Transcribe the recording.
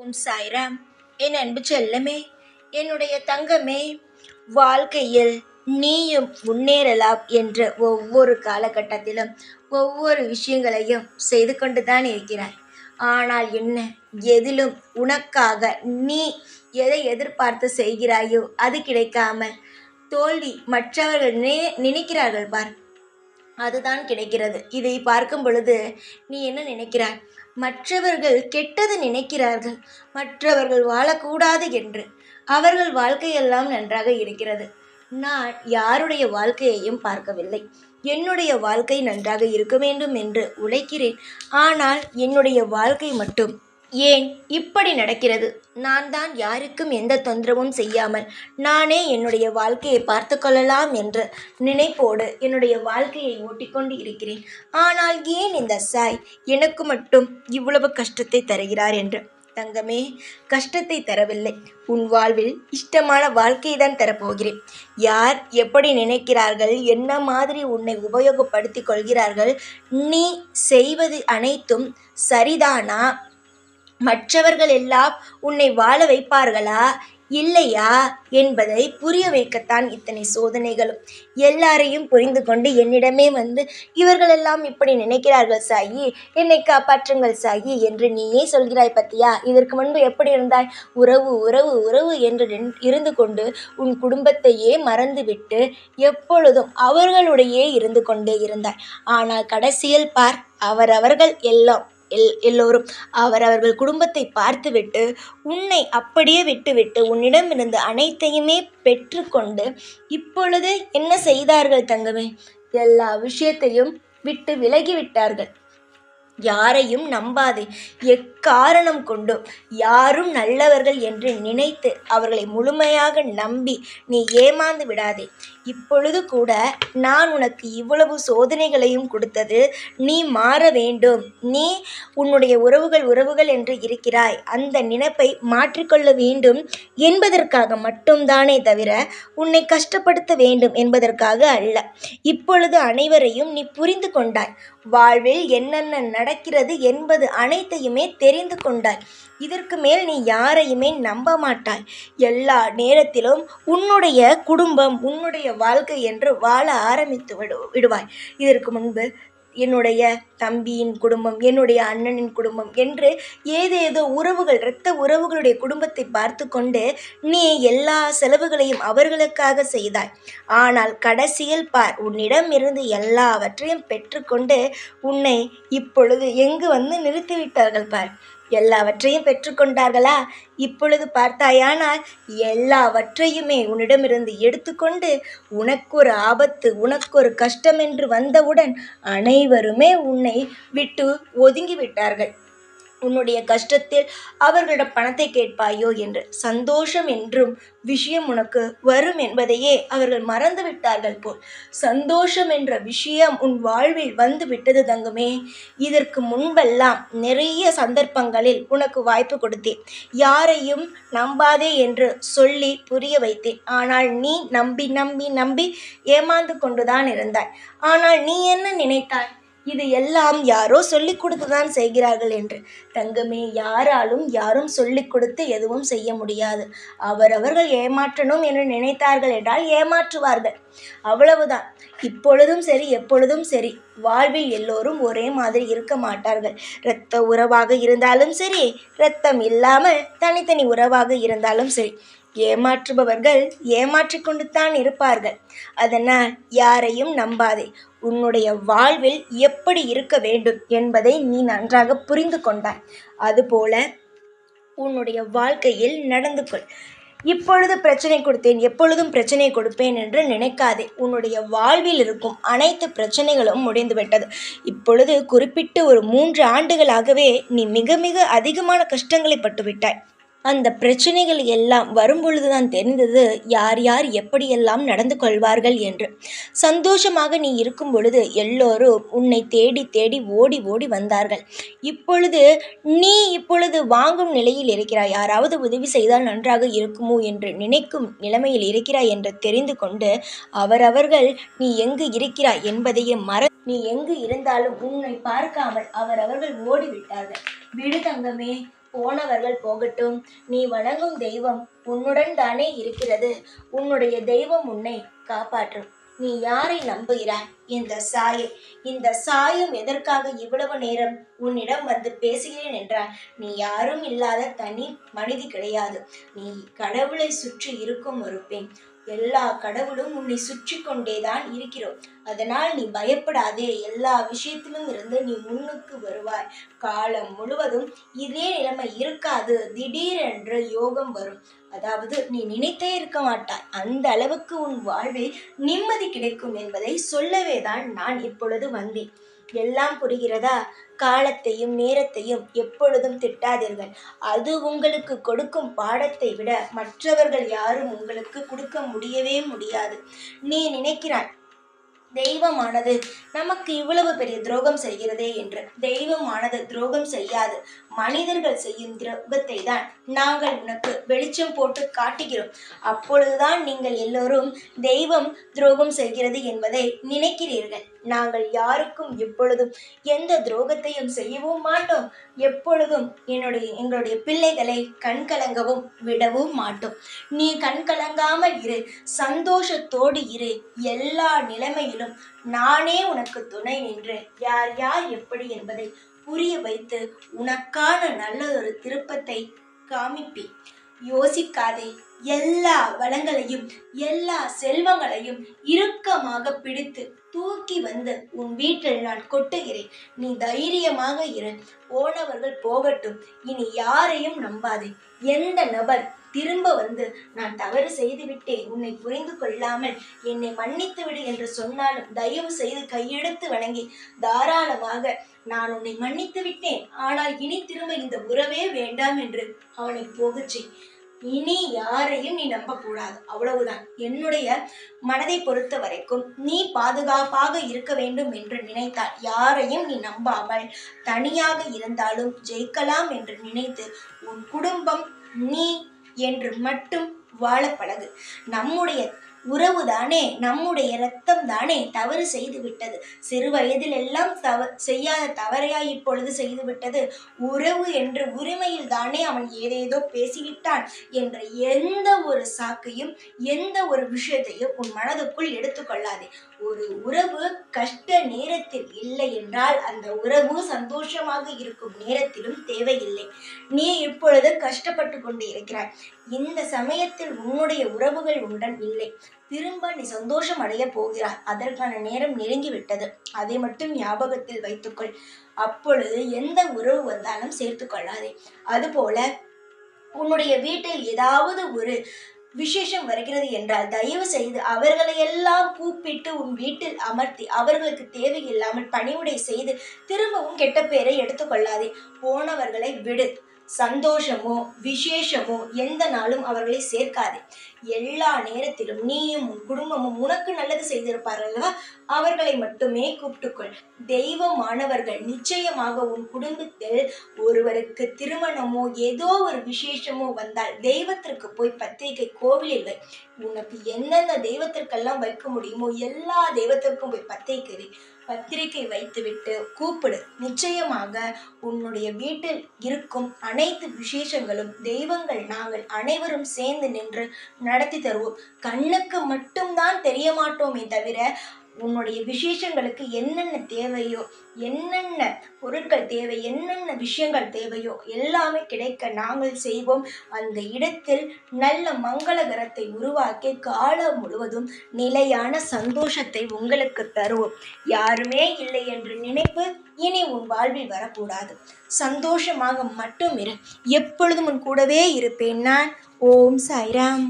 ஓம் சாய்ராம். என் அன்பு செல்லமே, என்னுடைய தங்கமே, வாழ்க்கையில் நீயும் முன்னேறலாம் என்ற ஒவ்வொரு காலகட்டத்திலும் ஒவ்வொரு விஷயங்களையும் செய்து கொண்டுதான் இருக்கிறாய். ஆனால் என்ன, எதிலும் உனக்காக நீ எதை எதிர்பார்த்து செய்கிறாயோ அது கிடைக்காமல் தோல்வி மற்றவர்கள் நினைக்கிறார்கள் பார், அதுதான் கிடைக்கிறது. இதை பார்க்கும் பொழுது நீ என்ன நினைக்கிறாய்? மற்றவர்கள் கெட்டது நினைக்கிறார்கள், மற்றவர்கள் வாழக்கூடாது என்று. அவர்கள் வாழ்க்கையெல்லாம் நன்றாக இருக்கிறது. நான் யாருடைய வாழ்க்கையையும் பார்க்கவில்லை. என்னுடைய வாழ்க்கை நன்றாக இருக்க வேண்டும் என்று உழைக்கிறேன். ஆனால் என்னுடைய வாழ்க்கை மட்டும் ஏன் இப்படி நடக்கிறது? நான் தான் யாருக்கும் எந்த தொந்தரவும் செய்யாமல் நானே என்னுடைய வாழ்க்கையை பார்த்து கொள்ளலாம் என்ற நினைப்போடு என்னுடைய வாழ்க்கையை ஓட்டிக்கொண்டு இருக்கிறேன். ஆனால் ஏன் இந்த சாய் எனக்கு மட்டும் இவ்வளவு கஷ்டத்தை தருகிறார் என்று? தங்கமே, கஷ்டத்தை தரவில்லை. உன் வாழ்வில் இஷ்டமான வாழ்க்கையை தான் தரப்போகிறேன். யார் எப்படி நினைக்கிறார்கள், என்ன மாதிரி உன்னை உபயோகப்படுத்தி கொள்கிறார்கள், நீ செய்வது அனைத்தும் சரிதானா, மற்றவர்கள் எல்லாம் உன்னை வாழ வைப்பார்களா இல்லையா என்பதை புரிய வைக்கத்தான் இத்தனை சோதனைகளும். எல்லாரையும் புரிந்து கொண்டு என்னிடமே வந்து இவர்களெல்லாம் இப்படி நினைக்கிறார்கள் சாயி, என்னை காப்பாற்றுங்கள் சாயி என்று நீயே சொல்கிறாய் பத்தியா? இதற்கு முன்பு எப்படி இருந்தாய்? உறவு உறவு உறவு என்று இருந்து கொண்டு உன் குடும்பத்தையே மறந்துவிட்டு எப்பொழுதும் அவர்களுடையே இருந்து கொண்டே இருந்தாய். ஆனால் கடைசியில் பார், அவரவர்கள் எல்லோரும் அவரவர்கள் குடும்பத்தை பார்த்துவிட்டு உன்னை அப்படியே விட்டுவிட்டு உன்னிடமிருந்து அனைத்தையுமே பெற்றுக்கொண்டு இப்பொழுது என்ன செய்தார்கள் தங்கமே? எல்லா விஷயத்தையும் விட்டு விலகிவிட்டார்கள். யாரையும் நம்பாதே. எக்காரணம் கொண்டும் யாரும் நல்லவர்கள் என்று நினைத்து அவர்களை முழுமையாக நம்பி நீ ஏமாந்து விடாதே. இப்பொழுது கூட நான் உனக்கு இவ்வளவு சோதனைகளையும் கொடுத்தது நீ மாற வேண்டும். நீ உன்னுடைய உறவுகள் என்று இருக்கிறாய். அந்த நினைப்பை மாற்றிக்கொள்ள வேண்டும் என்பதற்காக மட்டும்தானே தவிர உன்னை கஷ்டப்படுத்த வேண்டும் என்பதற்காக அல்ல. இப்பொழுது அனைவரையும் நீ புரிந்து கொண்டாய். வாழ்வில் என்னென்ன நடக்கிறது என்பது அனைத்தையுமே தெரிந்து கொண்டாய். இதற்கு மேல் நீ யாரையுமே நம்ப மாட்டாய். எல்லா நேரத்திலும் உன்னுடைய குடும்பம், உன்னுடைய வாழ்க்கை என்று வாழ ஆரம்பித்து விடுவாய். இதற்கு முன்பு என்னுடைய தம்பியின் குடும்பம், என்னுடைய அண்ணனின் குடும்பம் என்று ஏதேதோ உறவுகள், இரத்த உறவுகளுடைய குடும்பத்தை பார்த்து கொண்டு நீ எல்லா செலவுகளையும் அவர்களுக்காக செய்தாய். ஆனால் கடைசியில் பார், உன்னிடம் இருந்து எல்லாவற்றையும் பெற்றுக்கொண்டு உன்னை இப்பொழுது எங்கு வந்து நிறுத்திவிட்டார்கள் பார். எல்லாவற்றையும் பெற்றுக்கொண்டார்களா? இப்பொழுது பார்த்தாயானால் எல்லாவற்றையுமே உன்னிடமிருந்து எடுத்துக்கொண்டு உனக்கு ஒரு ஆபத்து, உனக்கு ஒரு கஷ்டம் என்று வந்தவுடன் அனைவருமே உன்னை விட்டு ஒதுங்கி விட்டார்கள். உன்னுடைய கஷ்டத்தில் அவர்களிடம் பணத்தை கேட்பாயோ என்று. சந்தோஷம் என்றும் விஷயம் உனக்கு வரும் என்பதையே அவர்கள் மறந்து விட்டார்கள் போல். சந்தோஷம் என்ற விஷயம் உன் வாழ்வில் வந்து விட்டது தங்கமே. இதற்கு முன்பெல்லாம் நிறைய சந்தர்ப்பங்களில் உனக்கு வாய்ப்பு கொடுத்தேன். யாரையும் நம்பாதே என்று சொல்லி புரிய வைத்தேன். ஆனால் நீ நம்பி நம்பி நம்பி ஏமாந்து கொண்டுதான் இருந்தாய். ஆனால் நீ என்ன நினைத்தாய்? இது எல்லாம் யாரோ சொல்லிக் கொடுத்துதான் செய்கிறார்கள் என்று. தங்கமே, யாராலும் யாரும் சொல்லிக் கொடுத்து எதுவும் செய்ய முடியாது. அவரவர்கள் ஏமாற்றணும் என்று நினைத்தார்கள் என்றால் ஏமாற்றுவார்கள், அவ்வளவுதான். இப்பொழுதும் சரி, எப்பொழுதும் சரி, வாழ்வில் எல்லோரும் ஒரே மாதிரி இருக்க மாட்டார்கள். இரத்த உறவாக இருந்தாலும் சரி, இரத்தம் இல்லாமல் தனித்தனி உறவாக இருந்தாலும் சரி, ஏமாற்றுபவர்கள் ஏமாற்றிக்கொண்டு தான் இருப்பார்கள். அதனால் யாரையும் நம்பாதே. உன்னுடைய வாழ்வில் எப்படி இருக்க வேண்டும் என்பதை நீ நன்றாக புரிந்து கொண்டாய். அதுபோல உன்னுடைய வாழ்க்கையில் நடந்து கொள். இப்பொழுது பிரச்சனை கொடுத்தேன், எப்பொழுதும் பிரச்சனை கொடுப்பேன் என்று நினைக்காதே. உன்னுடைய வாழ்வில் இருக்கும் அனைத்து பிரச்சனைகளும் முடிந்துவிட்டது. இப்பொழுது குறிப்பிட்டு ஒரு 3 ஆண்டுகளாகவே நீ மிக மிக அதிகமான கஷ்டங்களை பட்டுவிட்டாய். அந்த பிரச்சனைகள் எல்லாம் வரும்பொழுதுதான் தெரிந்தது யார் யார் எப்படியெல்லாம் நடந்து கொள்வார்கள் என்று. சந்தோஷமாக நீ இருக்கும் பொழுது எல்லோரும் உன்னை தேடி தேடி ஓடி ஓடி வந்தார்கள். இப்பொழுது வாங்கும் நிலையில் இருக்கிறாய். யாராவது உதவி செய்தால் நன்றாக இருக்குமோ என்று நினைக்கும் நிலைமையில் இருக்கிறாய் என்று தெரிந்து கொண்டு அவரவர்கள் நீ எங்கு இருக்கிறாய் என்பதையும் நீ எங்கு இருந்தாலும் உன்னை பார்க்காமல் அவரவர்கள் ஓடிவிட்டார்கள். விடு தங்கமே, போனவர்கள் போகட்டும். நீ வணங்கும் தெய்வம் உன்னுடன் தானே இருக்கிறது. உன்னுடைய தெய்வம் உன்னை காப்பாற்றும். நீ யாரை நம்புகிறாய்? இந்த சாயம் எதற்காக இவ்வளவு நேரம் உன்னிடம் வந்து பேசுகிறேன் என்றால், நீ யாரும் இல்லாத தனி மனிதி கிடையாது. நீ கடவுளை சுற்றி இருக்கும் ஒரு பெண். எல்லா கடவுளும் உன்னை சுற்றி கொண்டேதான் இருக்கிறோம். அதனால் நீ பயப்படாதே. எல்லா விஷயத்திலும் இருந்து நீ முன்னுக்கு வருவாய். காலம் முழுவதும் இதே நிலைமை இருக்காது. திடீரென்று யோகம் வரும். அதாவது நீ நினைத்தே இருக்க மாட்டாய். அந்த அளவுக்கு உன் வாழ்வில் நிம்மதி கிடைக்கும் என்பதை சொல்லவே தான் நான் இப்பொழுது வந்தேன். எல்லாம் புரிகிறதா? காலத்தையும் நேரத்தையும் எப்பொழுதும் திட்டாதீர்கள். அது உங்களுக்கு கொடுக்கும் பாடத்தை விட மற்றவர்கள் யாரும் உங்களுக்கு கொடுக்க முடியவே முடியாது. நீ நினைக்கிறாய், தெய்வமானது நமக்கு இவ்வளவு பெரிய துரோகம் செய்கிறதே என்று. தெய்வமானது துரோகம் செய்யாது. மனிதர்கள் செய்யும் துரோகத்தை தான் நாங்கள் உனக்கு வெளிச்சம் போட்டு காட்டுகிறோம். அப்பொழுதுதான் நீங்கள் எல்லோரும் தெய்வம் துரோகம் செய்கிறது என்பதை நினைக்கிறீர்கள். நாங்கள் யாருக்கும் எப்பொழுதும் எந்த துரோகத்தையும் செய்யவும் மாட்டோம். எப்பொழுதும் எங்களுடைய பிள்ளைகளை கண்கலங்கவும் விடவும் மாட்டோம். நீ கண்கலங்காமல் இரு, சந்தோஷத்தோடு இரு. எல்லா நிலைமையிலும் நானே உனக்கு துணை நின்று யார் யார் எப்படி என்பதை புரிய வைத்து உனக்கான நல்லதொரு திருப்பத்தை காமிப்பேன். யோசிக்காதே. எல்லா வளங்களையும் எல்லா செல்வங்களையும் இறுக்கமாக பிடித்து தூக்கி வந்து உன் வீட்டில் நான் கொட்டுகிறேன். நீ தைரியமாக இரு. போனவர்கள் போகட்டும். இனி யாரையும் நம்பாதே. எந்த நபர் திரும்ப வந்து நான் தவறு செய்துவிட்டேன், உன்னை புரிந்து கொள்ளாமல் என்னை மன்னித்து விடு என்று சொன்னாலும் தயவு செய்து கையெடுத்து வணங்கி தாராளமாக நான் உன்னை மன்னித்து விட்டேன், ஆனால் இனி திரும்ப இந்த உறவே வேண்டாம் என்று அவனை போகச் செய். இனி யாரையும் நீ நம்பக்கூடாது. அவ்வளவுதான். என்னுடைய மனதை பொறுத்த வரைக்கும் நீ பாதுகாப்பாக இருக்க வேண்டும் என்று நினைத்தால் யாரையும் நீ நம்பாமல் தனியாக இருந்தாலும் ஜெயிக்கலாம் என்று நினைத்து உன் குடும்பம் நீ என்று மட்டும் வாழ பழகு. நம்முடைய உறவு தானே, நம்முடைய இரத்தம் தானே தவறு செய்து விட்டது. சிறு வயதில் எல்லாம் செய்யாத தவறையாய் இப்பொழுது செய்து விட்டது. உறவு என்று உரிமையில் தானே அவன் ஏதேதோ பேசிவிட்டான் என்ற எந்த ஒரு சாக்கையும் எந்த ஒரு விஷயத்தையும் உன் மனதுக்குள் எடுத்துக்கொள்ளாதே. ஒரு உறவு கஷ்ட நேரத்தில் இல்லை என்றால் அந்த உறவு சந்தோஷமாக இருக்கும் நேரத்திலும் தேவையில்லை. நீ இப்பொழுது கஷ்டப்பட்டு கொண்டு இருக்கிறாய். இந்த சமயத்தில் உன்னுடைய உறவுகள் உன்னுடன் இல்லை. திரும்ப நீ சந்தோஷம் அடைய போகிறாய். அதற்கான நேரம் நெருங்கிவிட்டது. அதை மட்டும் ஞாபகத்தில் வைத்துக்கொள். அப்பொழுது எந்த உறவு வந்தாலும் சேர்த்து கொள்ளாதே. அதுபோல உன்னுடைய வீட்டில் ஏதாவது ஒரு விசேஷம் வருகிறது என்றால் தயவு செய்து அவர்களையெல்லாம் கூப்பிட்டு உன் வீட்டில் அமர்த்தி அவர்களுக்கு தேவையில்லாமல் பணிவுடை செய்து திரும்பவும் கெட்ட பேரை எடுத்துக்கொள்ளாதே. போனவர்களை விடு. சந்தோஷமோ விசேஷமோ எந்த நாளும் அவர்களை சேர்க்காதே. எல்லா நேரத்திலும் நீயும் உன் குடும்பமும் உனக்கு நல்லது செய்திருப்பார்களா, அவர்களை மட்டுமே கூப்பிட்டுக்கொள். தெய்வமானவர்கள் நிச்சயமாக உன் குடும்பத்தில் ஒருவருக்கு திருமணமோ ஏதோ ஒரு விசேஷமோ வந்தால் தெய்வத்திற்கு போய் பத்திரிகை கோவிலில் வை. உனக்கு எந்தெந்த தெய்வத்திற்கெல்லாம் வைக்க முடியுமோ எல்லா தெய்வத்திற்கும் போய் பத்திரிகை வைத்துவிட்டு கூப்பிடு. நிச்சயமாக உன்னுடைய வீட்டில் இருக்கும் அனைத்து விசேஷங்களும் தெய்வங்கள் நாங்கள் அனைவரும் சேர்ந்து நின்று நடத்தி தருவோம். கண்ணுக்கு மட்டும்தான் தெரிய மாட்டோமே தவிர உன்னுடைய விசேஷங்களுக்கு என்னென்ன தேவையோ, என்னென்ன பொருட்கள் தேவை, என்னென்ன விஷயங்கள் தேவையோ எல்லாமே கிடைக்க நாங்கள் செய்வோம். அந்த இடத்தில் நல்ல மங்களகரத்தை உருவாக்கி காலம் முழுவதும் நிலையான சந்தோஷத்தை உங்களுக்கு தருவோம். யாருமே இல்லை என்று நினைப்பு இனி உன் வாழ்வில் வரக்கூடாது. சந்தோஷமாக மட்டும் இரு. எப்பொழுதும் உன் கூடவே இருப்பேன் நான். ஓம் சாய்ராம்.